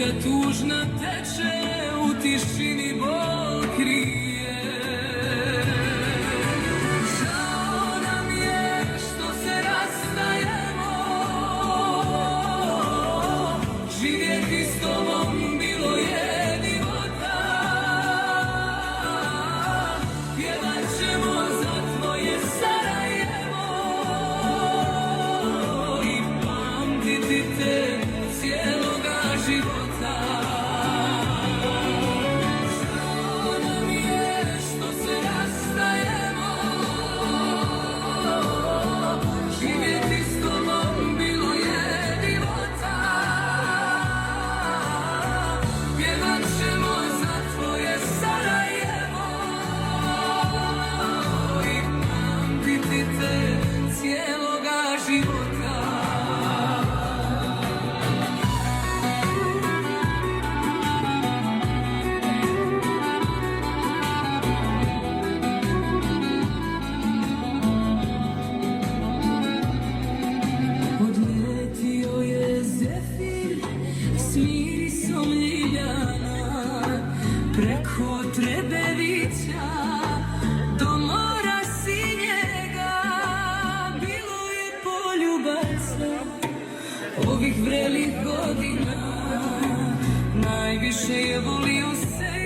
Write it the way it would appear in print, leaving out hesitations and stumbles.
rijeka tužna teče, u tišini bol krije. Žao nam je što se rastajemo, živjeti s tobom bilo je divota. Pjevat ćemo za tvoje Sarajevo i pamtiti te cijeloga života. Žao nam je što se rastajemo, živjeti s tobom bilo je divota. Pjevat ćemo za tvoje Sarajevo i pamtiti te cijeloga života. Odletio je zefir s mirisom ljiljana preko Trebevića do mora sinjega. Bilo je poljubaca ovih vrelih godina, najviše je volio se